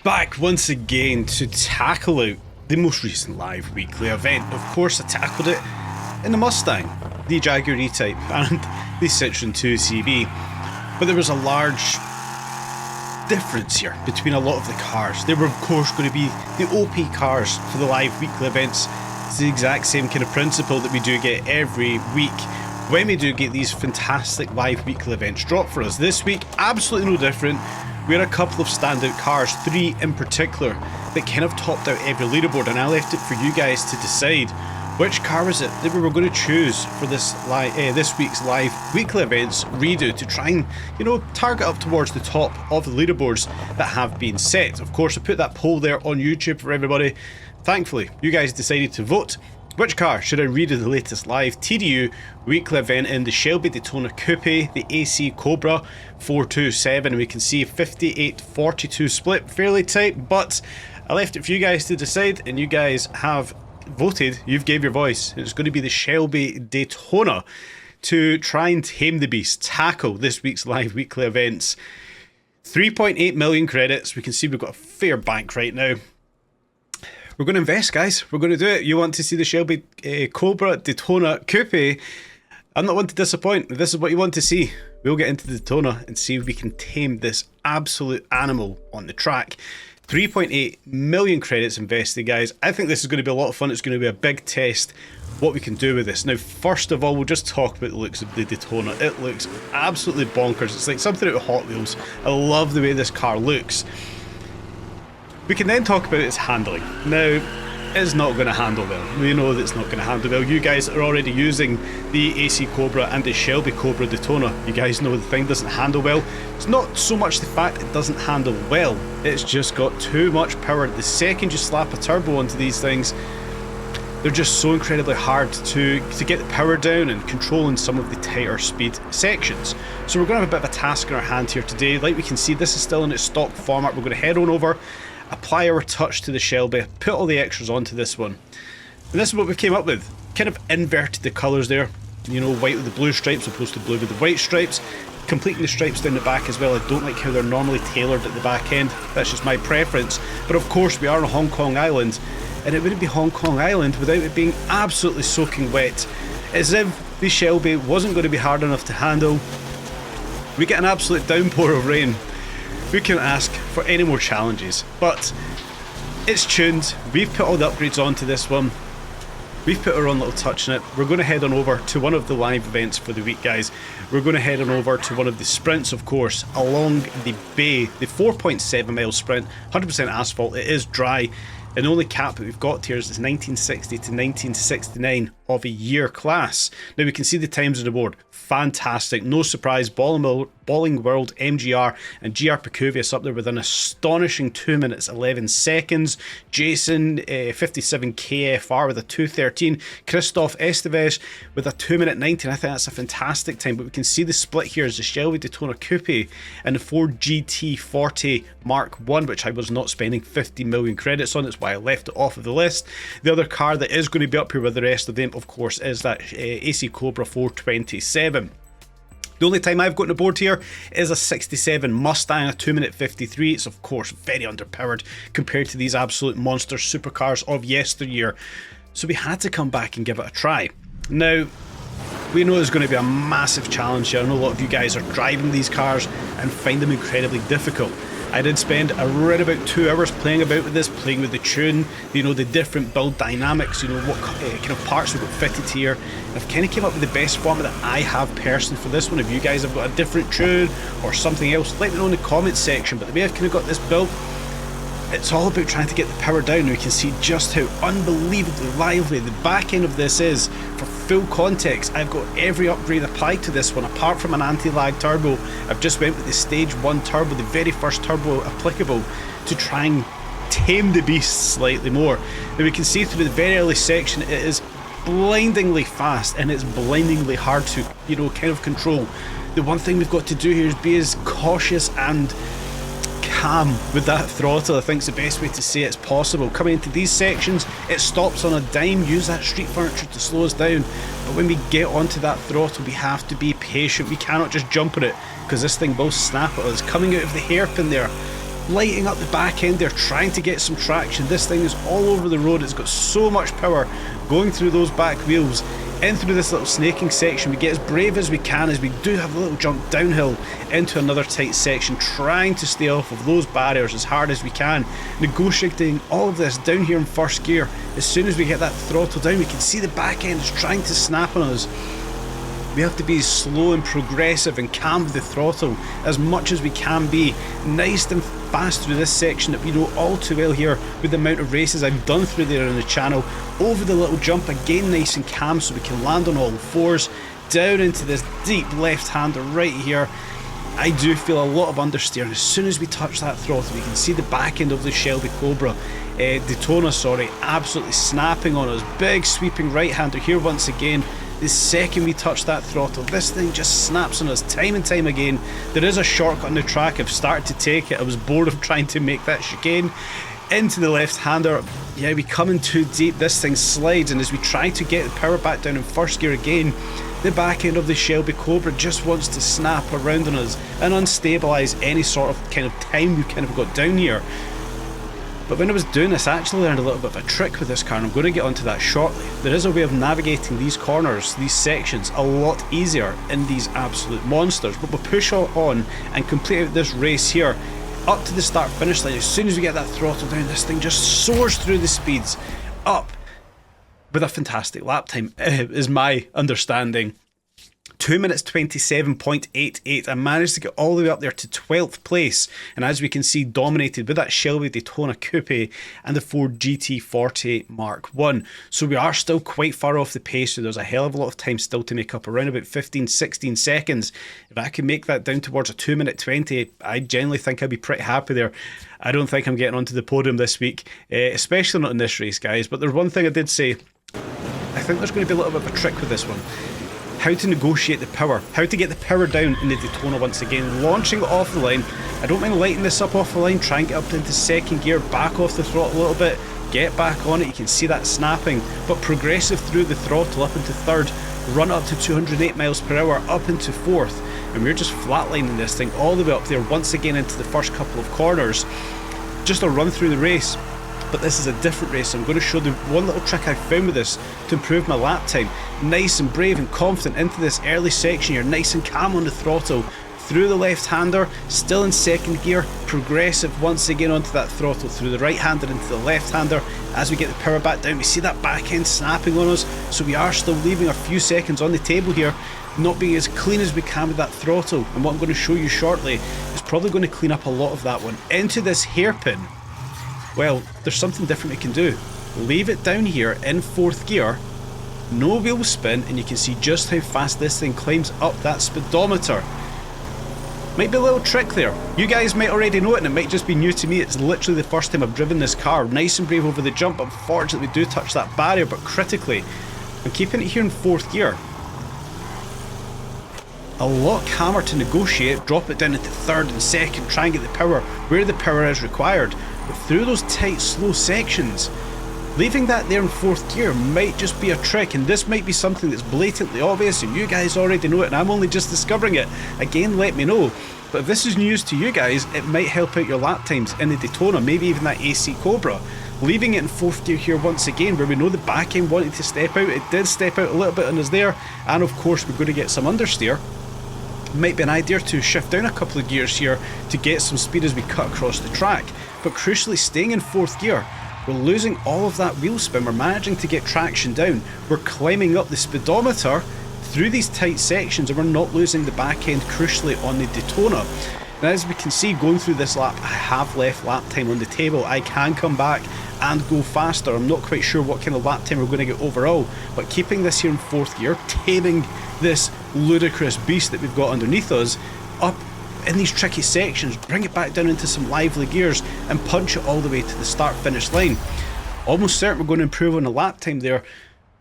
Back once again to tackle out the most recent live weekly event. Of course, I tackled it in the Mustang, the Jaguar E-Type, and the Citroen 2CV. But there was a large difference here between a lot of the cars. They were, of course, going to be the OP cars for the live weekly events. It's the exact same kind of principle that we do get every week when we do get these fantastic live weekly events dropped for us. This week, absolutely no different. We had a couple of standout cars, 3 in particular, that kind of topped out every leaderboard, and I left it for you guys to decide which car was it that we were going to choose for this week's live weekly events redo to try and, target up towards the top of the leaderboards that have been set. Of course, I put that poll there on YouTube for everybody. Thankfully, you guys decided to vote. Which car should I redo the latest live TDU weekly event in? The Shelby Daytona Coupe, the AC Cobra 427. We can see 58-42 split, fairly tight, but I left it for you guys to decide, and you guys have voted. You've gave your voice. It's going to be the Shelby Daytona to try and tame the beast, tackle this week's live weekly events. 3.8 million credits. We can see we've got a fair bank right now. We're going to invest, guys. We're going to do it. You want to see the Shelby Cobra Daytona Coupe? I'm not one to disappoint. If this is what you want to see, we'll get into the Daytona and see if we can tame this absolute animal on the track. 3.8 million credits invested, guys. I think this is going to be a lot of fun. It's going to be a big test what we can do with this. Now, first of all, we'll just talk about the looks of the Daytona. It looks absolutely bonkers. It's like something out of Hot Wheels. I love the way this car looks. We can then talk about its handling. Now, it's not going to handle well. We know that it's not going to handle well. You guys are already using the AC Cobra and the Shelby Cobra Daytona. You guys know the thing doesn't handle well. It's not so much the fact it doesn't handle well. It's just got too much power. The second you slap a turbo onto these things, they're just so incredibly hard to get the power down and controlling some of the tighter speed sections. So we're going to have a bit of a task in our hand here today. Like we can see, this is still in its stock format. We're going to head on over, apply our touch to the Shelby, put all the extras onto this one. And this is what we came up with. Kind of inverted the colours there. White with the blue stripes opposed to blue with the white stripes. Completing the stripes down the back as well. I don't like how they're normally tailored at the back end. That's just my preference. But of course, we are on Hong Kong Island, and it wouldn't be Hong Kong Island without it being absolutely soaking wet. As if the Shelby wasn't going to be hard enough to handle, we get an absolute downpour of rain. We can't ask for any more challenges, but it's tuned. We've put all the upgrades onto this one. We've put our own little touch in it. We're going to head on over to one of the live events for the week, guys. We're going to head on over to one of the sprints, of course, along the bay, the 4.7 mile sprint, 100% asphalt. It is dry, and the only cap that we've got here is this 1960 to 1969 of a year class. Now we can see the times on the board. Fantastic, no surprise. Bowling World MGR and GR Pacuvius up there with an astonishing 2 minutes 11 seconds. Jason 57 KFR with a 2:13. Christoph Esteves with a 2 minute 19. I think that's a fantastic time. But we can see the split here is the Shelby Daytona Coupe and the Ford GT40 Mark 1, which I was not spending 50 million credits on. That's why I left it off of the list. The other car that is going to be up here with the rest of them, of course, is that AC Cobra 427. The only time I've got on the board here is a 67 Mustang, a 2 minute 53. It's of course very underpowered compared to these absolute monster supercars of yesteryear. So we had to come back and give it a try. Now, we know there's going to be a massive challenge here. I know a lot of you guys are driving these cars and find them incredibly difficult. I did spend around about 2 hours playing about with this, playing with the tune, the different build dynamics, what kind of parts we've got fitted here. And I've kind of came up with the best format that I have personally for this one. If you guys have got a different tune or something else, let me know in the comments section. But the way I've kind of got this built, it's all about trying to get the power down. We can see just how unbelievably lively the back end of this is. For full context, I've got every upgrade applied to this one apart from an anti-lag turbo. I've just went with the stage 1 turbo, the very first turbo applicable, to try and tame the beast slightly more. Now we can see through the very early section it is blindingly fast and it's blindingly hard to kind of control. The one thing we've got to do here is be as cautious and calm with that throttle. I think it's the best way to say it's possible. Coming into these sections, it stops on a dime. Use that street furniture to slow us down. But when we get onto that throttle, we have to be patient. We cannot just jump on it because this thing will snap at us. Coming out of the hairpin there, lighting up the back end there, trying to get some traction. This thing is all over the road. It's got so much power going through those back wheels. In through this little snaking section, we get as brave as we can, as we do have a little jump downhill into another tight section, trying to stay off of those barriers as hard as we can, negotiating all of this down here in first gear. As soon as we get that throttle down, we can see the back end is trying to snap on us. We have to be slow and progressive and calm with the throttle as much as we can be. Nice and fast through this section that we know all too well here with the amount of races I've done through there on the channel. Over the little jump, again nice and calm so we can land on all fours. Down into this deep left-hander right here. I do feel a lot of understeer, and as soon as we touch that throttle, we can see the back end of the Shelby Cobra, Daytona, sorry, absolutely snapping on us. Big sweeping right-hander here once again. The second we touch that throttle, this thing just snaps on us time and time again. There is a shortcut on the track. I've started to take it. I was bored of trying to make that chicane. Into the left-hander. Yeah, we come in too deep. This thing slides, and as we try to get the power back down in first gear again, the back end of the Shelby Cobra just wants to snap around on us and unstabilise any sort of kind of time we've kind of got down here. But when I was doing this, I actually learned a little bit of a trick with this car, and I'm going to get onto that shortly. There is a way of navigating these corners, these sections, a lot easier in these absolute monsters. But we'll push on and complete out this race here, up to the start-finish line. As soon as we get that throttle down, this thing just soars through the speeds, up with a fantastic lap time, is my understanding. 2 minutes 27.88. I managed to get all the way up there to 12th place, and as we can see, dominated with that Shelby Daytona Coupe and the Ford GT40 Mark I. So we are still quite far off the pace, so there's a hell of a lot of time still to make up, around about 15-16 seconds. If I can make that down towards a 2 minute 20, I generally think I'd be pretty happy there. I don't think I'm getting onto the podium this week, especially not in this race, guys. But there's one thing I did say, I think there's going to be a little bit of a trick with this one. How to negotiate the power, how to get the power down in the Daytona once again. Launching it off the line, I don't mind lighting this up off the line, try and get up into second gear, back off the throttle a little bit, get back on it, you can see that snapping, but progressive through the throttle up into third, run up to 208 miles per hour, up into fourth, and we're just flatlining this thing all the way up there once again into the first couple of corners. Just a run through the race. But this is a different race. I'm going to show the one little trick I found with this to improve my lap time. Nice and brave and confident into this early section. You're nice and calm on the throttle. Through the left-hander, still in second gear, progressive once again onto that throttle. Through the right-hander into the left-hander. As we get the power back down, we see that back end snapping on us. So we are still leaving a few seconds on the table here, not being as clean as we can with that throttle. And what I'm going to show you shortly is probably going to clean up a lot of that one. Into this hairpin. Well, there's something different we can do. Leave it down here in fourth gear, no wheel spin, and you can see just how fast this thing climbs up that speedometer. Might be a little trick there. You guys might already know it, and it might just be new to me. It's literally the first time I've driven this car. Nice and brave over the jump. Unfortunately, we do touch that barrier, but critically, I'm keeping it here in fourth gear. A lot calmer to negotiate, drop it down into third and second, try and get the power where the power is required. But through those tight, slow sections, leaving that there in fourth gear might just be a trick, and this might be something that's blatantly obvious and you guys already know it and I'm only just discovering it. Again, let me know. But if this is news to you guys, it might help out your lap times in the Daytona, maybe even that AC Cobra. Leaving it in fourth gear here once again, where we know the back end wanted to step out. It did step out a little bit on us there, and of course we're going to get some understeer. Might be an idea to shift down a couple of gears here to get some speed as we cut across the track. But crucially, staying in fourth gear, we're losing all of that wheel spin. We're managing to get traction down. We're climbing up the speedometer through these tight sections, and we're not losing the back end crucially on the Daytona. Now, as we can see, going through this lap, I have left lap time on the table. I can come back and go faster. I'm not quite sure what kind of lap time we're going to get overall, but keeping this here in fourth gear, taming this ludicrous beast that we've got underneath us, up in these tricky sections, bring it back down into some lively gears and punch it all the way to the start-finish line. Almost certain we're going to improve on the lap time there.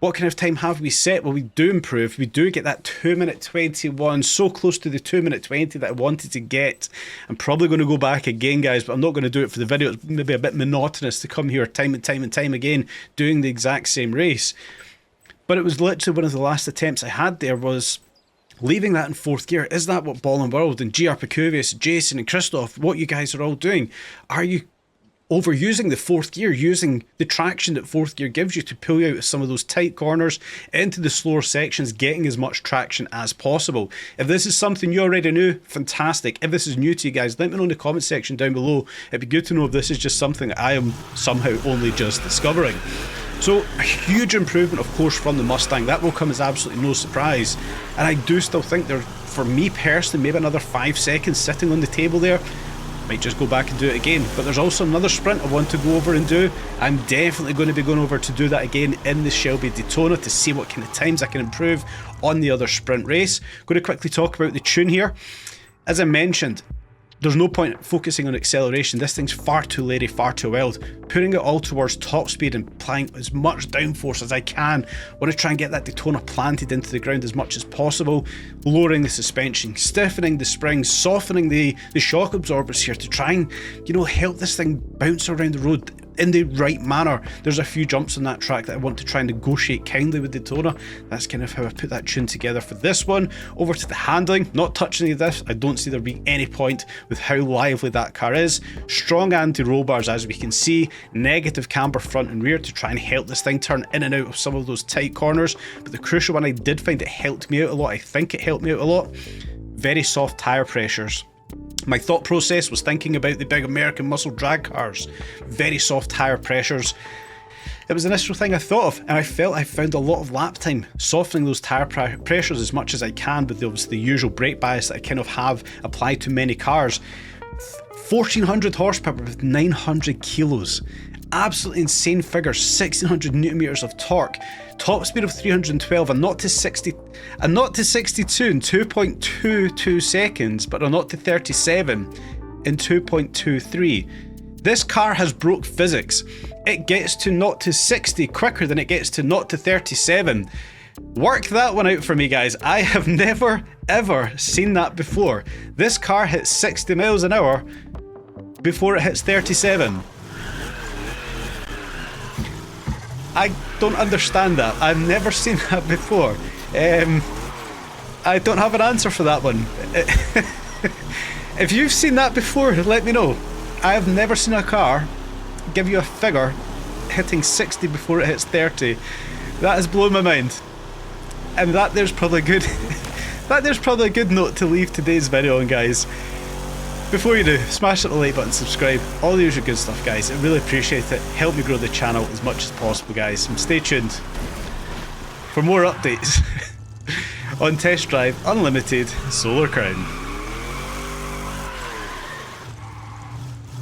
What kind of time have we set? Well, we do improve. We do get that 2 minute 21, so close to the 2 minute 20 that I wanted to get. I'm probably going to go back again, guys, but I'm not going to do it for the video. It's maybe a bit monotonous to come here time and time again doing the exact same race. But it was literally one of the last attempts I had there was leaving that in 4th gear. Is that what Ball and World and GR Pacuvius, Jason and Christoph, what you guys are all doing? Are you overusing the 4th gear, using the traction that 4th gear gives you to pull you out of some of those tight corners into the slower sections, getting as much traction as possible? If this is something you already knew, fantastic. If this is new to you guys, let me know in the comment section down below. It'd be good to know if this is just something I am somehow only just discovering. So a huge improvement, of course, from the Mustang. That will come as absolutely no surprise. And I do still think there, for me personally, maybe another 5 seconds sitting on the table there. Might just go back and do it again. But there's also another sprint I want to go over and do. I'm definitely going to be going over to do that again in the Shelby Daytona to see what kind of times I can improve on the other sprint race. Going to quickly talk about the tune here. As I mentioned, there's no point focusing on acceleration. This thing's far too leery, far too wild. Putting it all towards top speed and applying as much downforce as I can. Want to try and get that Daytona planted into the ground as much as possible. Lowering the suspension, stiffening the springs, softening the shock absorbers here to try and, you know, help this thing bounce around the road in the right manner. There's a few jumps on that track that I want to try and negotiate kindly with Daytona. That's kind of how I put that tune together for this one. Over to the handling, not touching any of this. I don't see there being any point with how lively that car is. Strong anti-roll bars, as we can see. Negative camber front and rear to try and help this thing turn in and out of some of those tight corners. But the crucial one, I did find it helped me out a lot. I think it helped me out a lot. Very soft tyre pressures. My thought process was thinking about the big American muscle drag cars. Very soft tyre pressures. It was an initial thing I thought of, and I felt I found a lot of lap time softening those tyre pressures as much as I can with the usual brake bias that I kind of have applied to many cars. 1400 horsepower with 900 kilos. Absolutely insane figures. 1600 newton meters of torque. Top speed of 312, a knot to 62 in 2.22 seconds, but a knot to 37 in 2.23. This car has broke physics. It gets to knot to 60 quicker than it gets to knot to 37. Work that one out for me, guys. I have never ever seen that before. This car hits 60 miles an hour before it hits 37. I don't understand that. I've never seen that before. I don't have an answer for that one. If you've seen that before, let me know. I have never seen a car give you a figure hitting 60 before it hits 30. That has blown my mind. And that there's probably good that there's probably a good note to leave today's video on, guys. Before you do, smash that like button, subscribe, all the usual good stuff, guys. I really appreciate it. Help me grow the channel as much as possible, guys. And stay tuned for more updates on Test Drive Unlimited Solar Crown.